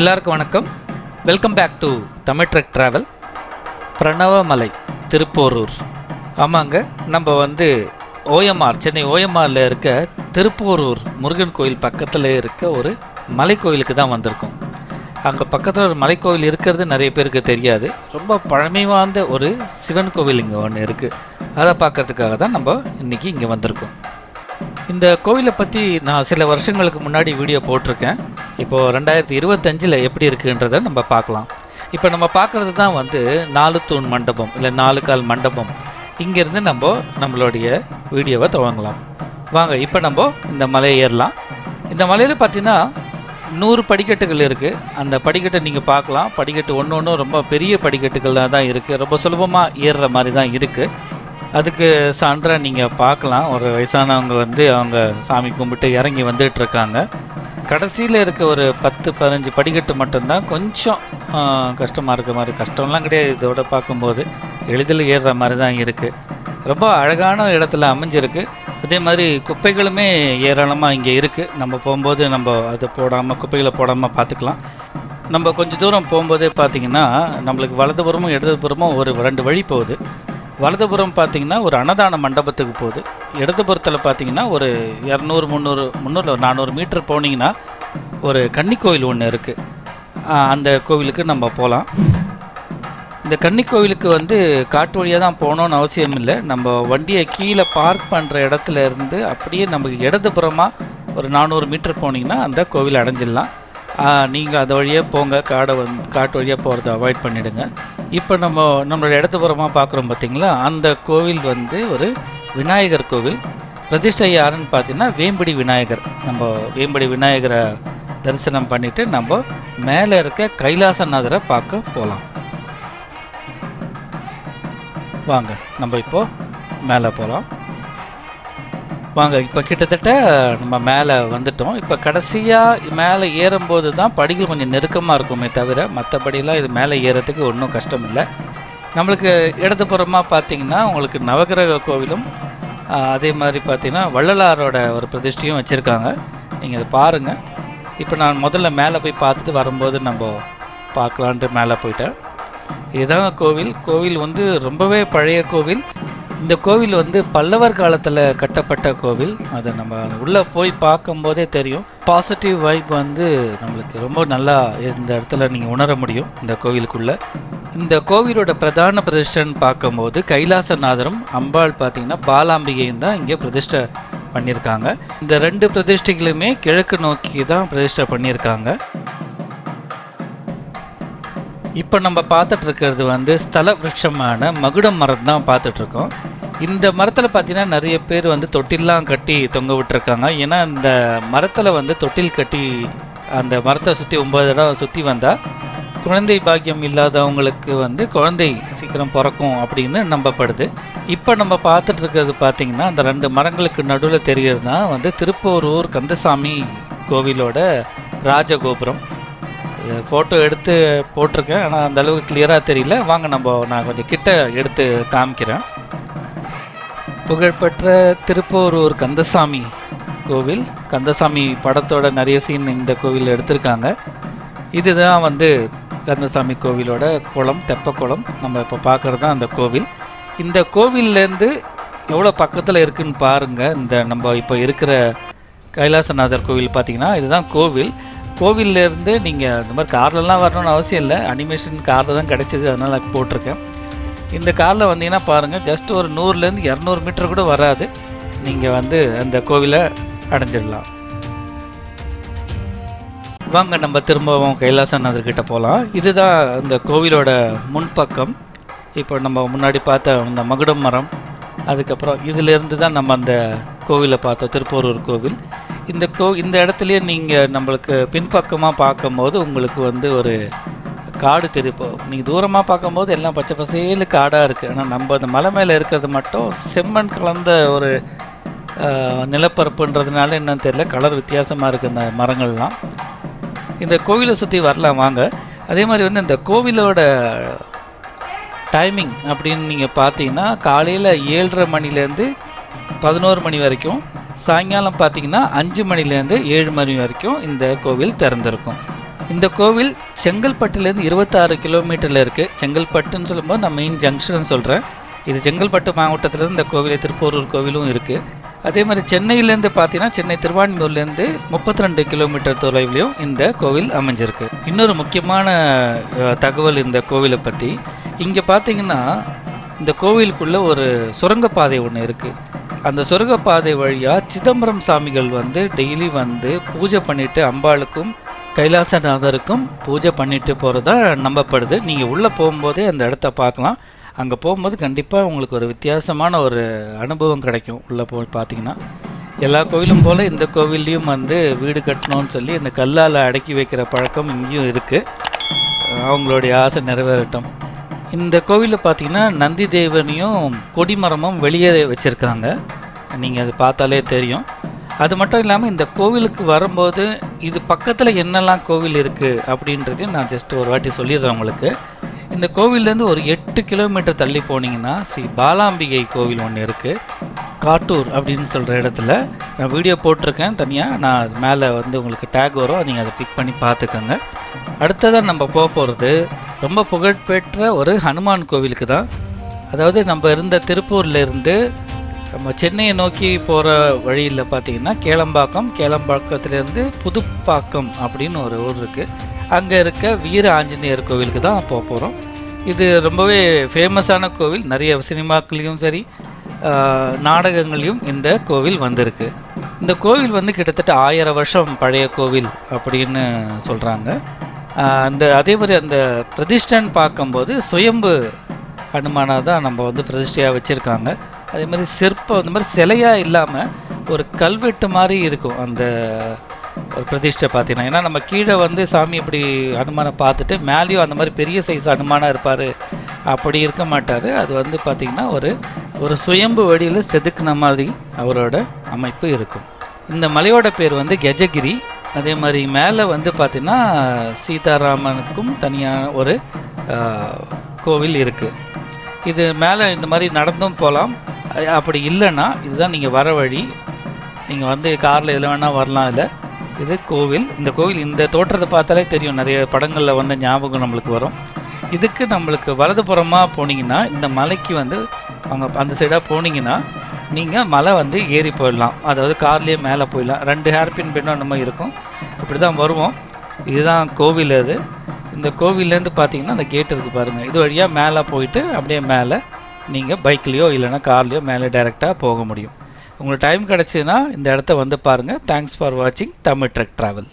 எல்லாருக்கும் வணக்கம். Welcome back to Tamil trek travel. Pranavamalai, Thiruporur. ஆமாங்க, நம்ம ஓஎம்ஆர், சென்னை ஓஎம்ஆரில் இருக்க திருப்போரூர் முருகன் கோயில் பக்கத்தில் இருக்க ஒரு மலை கோயிலுக்கு தான் வந்திருக்கோம். அங்கே பக்கத்தில் ஒரு மலை கோயில் இருக்கிறது நிறைய பேருக்கு தெரியாது. ரொம்ப பழமை வாய்ந்த ஒரு சிவன் கோவில் இங்கே ஒன்று இருக்குது. அதை பார்க்குறதுக்காக தான் நம்ம இன்றைக்கி இங்கே வந்திருக்கோம். இந்த கோவிலை பற்றி நான் சில வருஷங்களுக்கு முன்னாடி வீடியோ போட்டிருக்கேன். இப்போது 2025 எப்படி இருக்குன்றதை நம்ம பார்க்கலாம். இப்போ நம்ம பார்க்குறது தான் 4 தூண் மண்டபம், இல்லை 4 கால் மண்டபம். இங்கேருந்து நம்மளுடைய வீடியோவை துவங்கலாம். வாங்க, இப்போ நம்ம இந்த மலையை ஏறலாம். இந்த மலையில் பார்த்தீங்கன்னா 100 படிக்கட்டுகள் இருக்குது. அந்த படிக்கட்டை நீங்கள் பார்க்கலாம். படிக்கட்டு ஒன்று ரொம்ப பெரிய படிக்கட்டுகள் தான் இருக்குது. ரொம்ப சுலபமாக ஏறுற மாதிரி தான் இருக்குது. அதுக்கு சான்றாக நீங்கள் பார்க்கலாம், ஒரு வயசானவங்க அவங்க சாமி கும்பிட்டு இறங்கி வந்துட்டுருக்காங்க. கடைசியில் இருக்க ஒரு 10-15 படிக்கட்டு மட்டும்தான் கொஞ்சம் கஷ்டமாக இருக்க மாதிரி. கஷ்டம்லாம் கிடையாது, இதோட பார்க்கும்போது எளிதில் ஏறுற மாதிரி தான் இருக்குது. ரொம்ப அழகான இடத்துல அமைஞ்சிருக்கு. அதே மாதிரி குப்பைகளுமே ஏராளமாக இங்கே இருக்குது. நம்ம போகும்போது நம்ம அதை குப்பைகளை போடாமல் பார்த்துக்கலாம். நம்ம கொஞ்சம் தூரம் போகும்போதே பார்த்திங்கன்னா நம்மளுக்கு வலதுபுறமும் இடதுபுறமும் ஒரு 2 வழி போகுது. வலதுபுறம் பார்த்திங்கன்னா ஒரு அன்னதான மண்டபத்துக்கு போகுது. இடதுபுறத்தில் பார்த்திங்கன்னா ஒரு 200-300 400 மீட்டர் போனீங்கன்னா ஒரு கன்னி கோவில் ஒன்று இருக்குது. அந்த கோவிலுக்கு நம்ம போகலாம். இந்த கன்னி கோவிலுக்கு காட்டு வழியாக தான் போகணுன்னு அவசியம் இல்லை. நம்ம வண்டியை கீழே பார்க் பண்ணுற இடத்துல இருந்து அப்படியே நமக்கு இடதுபுறமாக ஒரு 400 மீட்டர் போனீங்கன்னா அந்த கோவில் அடைஞ்சிடலாம். நீங்கள் அது வழியாக போங்க. காட்டு வழியாக போகிறத அவாய்ட் பண்ணிவிடுங்க. இப்போ நம்மளோட இடதுபுறமாக பார்க்குறோம் பார்த்திங்களா, அந்த கோவில் ஒரு விநாயகர் கோவில். பிரதிஷ்டை யாருன்னு பார்த்தீங்கன்னா வேம்படி விநாயகர். நம்ம வேம்படி விநாயகரை தரிசனம் பண்ணிவிட்டு நம்ம மேலே இருக்க கைலாசநாதரை பார்க்க போகலாம். வாங்க, நம்ம இப்போது மேலே போகலாம். வாங்க, இப்போ கிட்டத்தட்ட நம்ம மேலே வந்துட்டோம். இப்போ கடைசியாக மேலே ஏறும்போது தான் படிகள் கொஞ்சம் நெருக்கமாக இருக்குமே தவிர மற்றபடிலாம் இது மேலே ஏறத்துக்கு ஒன்றும் கஷ்டம் இல்லை. நம்மளுக்கு இடதுபுறமாக பார்த்திங்கன்னா உங்களுக்கு நவகிரக கோவிலும் அதே மாதிரி பார்த்திங்கன்னா வள்ளலாரோட ஒரு பிரதிஷ்டையும் வச்சுருக்காங்க. நீங்கள் அதை பாருங்கள். இப்போ நான் முதல்ல மேலே போய் பார்த்துட்டு வரும்போது நம்ம பார்க்கலான்ட்டு மேலே போயிட்டேன். இதுதான் கோவில் ரொம்பவே பழைய கோவில். இந்த கோவில் பல்லவர் காலத்தில் கட்டப்பட்ட கோவில். அதை நம்ம உள்ளே போய் பார்க்கும்போதே தெரியும். பாசிட்டிவ் வைப் நம்மளுக்கு ரொம்ப நல்லா இந்த இடத்துல நீங்கள் உணர முடியும். இந்த கோவிலுக்குள்ளே இந்த கோவிலோட பிரதான பிரதிஷ்டைன்னு பார்க்கும்போது கைலாசநாதரும் அம்பாள் பார்த்திங்கன்னா பாலாம்பிகையும் தான் இங்கே பிரதிஷ்டை பண்ணியிருக்காங்க. இந்த 2 பிரதிஷ்டைகளுமே கிழக்கு நோக்கி தான் பிரதிஷ்டை பண்ணியிருக்காங்க. இப்போ நம்ம பார்த்துட்ருக்கிறது ஸ்தல விருட்சமான மகுடம் மரம் தான் பார்த்துட்ருக்கோம். இந்த மரத்தில் பார்த்திங்கன்னா நிறைய பேர் தொட்டில்லாம் கட்டி தொங்க விட்டுருக்காங்க. ஏன்னா இந்த மரத்தில் தொட்டில் கட்டி அந்த மரத்தை சுற்றி 9 தடவை சுற்றி வந்தால் குழந்தை பாக்கியம் இல்லாதவங்களுக்கு குழந்தை சீக்கிரம் பிறக்கும் அப்படின்னு நம்பப்படுது. இப்போ நம்ம பார்த்துட்ருக்கிறது பார்த்திங்கன்னா அந்த 2 மரங்களுக்கு நடுவில் தெரிகிறது தான் திருப்போரூர் கந்தசாமி கோவிலோட ராஜகோபுரம். ஃபோட்டோ எடுத்து போட்டிருக்கேன், ஆனால் அந்த அளவுக்கு கிளியராக தெரியல. வாங்க, நான் கொஞ்சம் கிட்ட எடுத்து காமிக்கிறேன். புகழ்பெற்ற திருப்போரூர் கந்தசாமி கோவில். கந்தசாமி படத்தோட நிறைய சீன் இந்த கோவிலில் எடுத்திருக்காங்க. இதுதான் கந்தசாமி கோவிலோட குளம், தெப்பக்குளம். நம்ம இப்போ பார்க்குறது தான் அந்த கோவில். இந்த கோவில்லேருந்து எவ்வளோ பக்கத்தில் இருக்குதுன்னு பாருங்கள். நம்ம இப்போ இருக்கிற கைலாசநாதர் கோவில் பார்த்திங்கன்னா இதுதான் கோவில். கோவிலேருந்து நீங்கள் இந்த மாதிரி கார்லலாம் வரணும்னு அவசியம் இல்லை. அனிமேஷன் காரில் தான் கிடச்சிது, அதனால் போட்டிருக்கேன். இந்த காரில் வந்தீங்கன்னா பாருங்கள், ஜஸ்ட் ஒரு 100-200 மீட்டர் கூட வராது. நீங்கள் அந்த கோவிலை அடைஞ்சிடலாம். வாங்க, நம்ம திரும்பவும் கைலாசநாதர்கிட்ட போகலாம். இதுதான் இந்த கோவிலோட முன்பக்கம். இப்போ நம்ம முன்னாடி பார்த்த இந்த மகுடம் மரம், அதுக்கப்புறம் இதிலேருந்து தான் நம்ம அந்த கோவிலை பார்த்தோம், திருப்போரூர் கோவில். இந்த இடத்துலையே நீங்கள் நம்மளுக்கு பின்பக்கமாக பார்க்கும்போது உங்களுக்கு ஒரு காடு தெரியும். நீங்கள் தூரமாக பார்க்கும்போது எல்லாம் பச்சை பசேலு காடாக இருக்குது. ஆனால் நம்ம அந்த மலை மேலே இருக்கிறது மட்டும் செம்மண் கலந்த ஒரு நிலப்பரப்புன்றதுனால என்னன்னு தெரியல, கலர் வித்தியாசமாக இருக்குது இந்த மரங்கள்லாம். இந்த கோவிலை சுற்றி வரலாம் வாங்க. அதே மாதிரி இந்த கோவிலோட டைமிங் அப்படின்னு நீங்கள் பார்த்தீங்கன்னா காலையில் 7:30 மணிலேருந்து 11 மணி வரைக்கும், சாயங்காலம் பார்த்தீங்கன்னா 5 மணிலேருந்து 7 மணி வரைக்கும் இந்த கோவில் திறந்திருக்கும். இந்த கோவில் செங்கல்பட்டுலேருந்து 26 கிலோமீட்டரில் இருக்குது. செங்கல்பட்டுன்னு சொல்லும்போது நான் மெயின் ஜங்ஷன் சொல்கிறேன். இது செங்கல்பட்டு மாவட்டத்திலேருந்து இந்த கோவில் திருப்போரூர் கோவிலும் இருக்குது. அதே மாதிரி சென்னையிலேருந்து பார்த்தீங்கன்னா சென்னை திருவான்மியூர்லேருந்து 32 கிலோமீட்டர் தொலைவிலையும் இந்த கோவில் அமைஞ்சிருக்கு. இன்னொரு முக்கியமான தகவல் இந்த கோவிலை பற்றி, இங்கே பார்த்தீங்கன்னா இந்த கோவிலுக்குள்ளே ஒரு சுரங்கப்பாதை ஒன்று இருக்குது. அந்த சுரங்கப்பாதை வழியாக சிதம்பரம் சாமிகள் டெய்லி பூஜை பண்ணிவிட்டு அம்பாளுக்கும் கைலாசநாதருக்கும் பூஜை பண்ணிட்டு போகிறதா நம்பப்படுது. நீங்கள் உள்ளே போகும்போதே அந்த இடத்த பார்க்கலாம். அங்கே போகும்போது கண்டிப்பாக உங்களுக்கு ஒரு வித்தியாசமான ஒரு அனுபவம் கிடைக்கும். உள்ளே போய் பார்த்தீங்கன்னா எல்லா கோவிலும் போல் இந்த கோவில்லையும் வீடு கட்டணும்னு சொல்லி இந்த கல்லால் அடக்கி வைக்கிற பழக்கம் இங்கேயும் இருக்குது. அவங்களுடைய ஆசை நிறைவேறட்டும். இந்த கோவிலில் பார்த்தீங்கன்னா நந்தி தேவனையும் கொடிமரமும் வெளியே வச்சுருக்காங்க. நீங்கள் அது பார்த்தாலே தெரியும். அது மட்டும் இல்லாமல் இந்த கோவிலுக்கு வரும்போது இது பக்கத்தில் என்னெல்லாம் கோவில் இருக்குது அப்படின்றதையும் நான் ஜஸ்ட் ஒரு வாட்டி சொல்லிடுறேன் உங்களுக்கு. இந்த கோவிலேருந்து ஒரு 8 கிலோமீட்டர் தள்ளி போனீங்கன்னா ஸ்ரீ பாலாம்பிகை கோவில் ஒன்று இருக்குது. காட்டூர் அப்படின்னு சொல்கிற இடத்துல நான் வீடியோ போட்டிருக்கேன் தனியாக. நான் அது மேலே உங்களுக்கு டேக் வரும், நீங்கள் அதை பிக் பண்ணி பார்த்துக்கோங்க. அடுத்ததாக நம்ம போகிறது ரொம்ப புகழ்பெற்ற ஒரு ஹனுமான் கோவிலுக்கு தான். அதாவது நம்ம இருந்த திருப்பூர்லேருந்து நம்ம சென்னையை நோக்கி போகிற வழியில் பார்த்திங்கன்னா கேளம்பாக்கத்துலேருந்து புதுப்பாக்கம் அப்படின்னு ஒரு ஊர் இருக்குது. அங்கே இருக்க வீர ஆஞ்சநேயர் கோவிலுக்கு தான் போகிறோம். இது ரொம்பவே ஃபேமஸான கோவில். நிறைய சினிமாக்களையும் சரி நாடகங்களையும் இந்த கோவில் வந்திருக்கு. இந்த கோவில் கிட்டத்தட்ட 1000 வருஷம் பழைய கோவில் அப்படின்னு சொல்கிறாங்க. அதே மாதிரி அந்த பிரதிஷ்டன் பார்க்கும்போது சுயம்பு ஹனுமானாக தான் நம்ம பிரதிஷ்டையாக வச்சுருக்காங்க. அதே மாதிரி சிற்பம் அந்த மாதிரி சிலையாக இல்லாமல் ஒரு கல்வெட்டு மாதிரி இருக்கும் அந்த ஒரு பிரதிஷ்டை பார்த்தீங்கன்னா. ஏன்னா நம்ம கீழே சாமி இப்படி ஹனுமானை பார்த்துட்டு மேலேயும் அந்த மாதிரி பெரிய சைஸ் ஹனுமானாக இருப்பார் அப்படி இருக்க மாட்டார். அது பார்த்திங்கன்னா ஒரு சுயம்பு வடியில் செதுக்குன மாதிரி அவரோட அமைப்பு இருக்கும். இந்த மலையோட பேர் கஜகிரி. அதே மாதிரி மேலே பார்த்திங்கன்னா சீதாராமனுக்கும் தனியான ஒரு கோவில் இருக்குது. இது மேலே இந்த மாதிரி நடந்தும் போகலாம். அப்படி இல்லைன்னா இதுதான் நீங்கள் வர வழி. நீங்கள் காரில் எதில் வேணால் வரலாம். இது கோவில். இந்த கோவில் இந்த தோற்றத்தை பார்த்தாலே தெரியும். நிறைய படங்களில் ஞாபகம் நம்மளுக்கு வரும். இதுக்கு நம்மளுக்கு வலதுபுறமாக போனீங்கன்னா இந்த மலைக்கு அவங்க அந்த சைடாக போனீங்கன்னா நீங்கள் மலை ஏறி போயிடலாம். அதாவது கார்லேயே மேலே போயிடலாம். 2 ஹேர்பின் பெண்ணும் அந்த மாதிரி இருக்கும். இப்படி தான் வருவோம். இதுதான் கோவில். அது இந்த கோவிலேருந்து பார்த்தீங்கன்னா அந்த கேட் இருக்குது பாருங்கள். இது வழியாக மேலே போயிட்டு அப்படியே மேலே நீங்கள் பைக்லேயோ இல்லைனா கார்லேயோ மேலே டைரெக்டாக போக முடியும். உங்களுக்கு டைம் கிடச்சிதுன்னா இந்த இடத்த பாருங்கள். தேங்க்ஸ் ஃபார் வாட்சிங் தமிழ் ட்ரக் ட்ராவல்.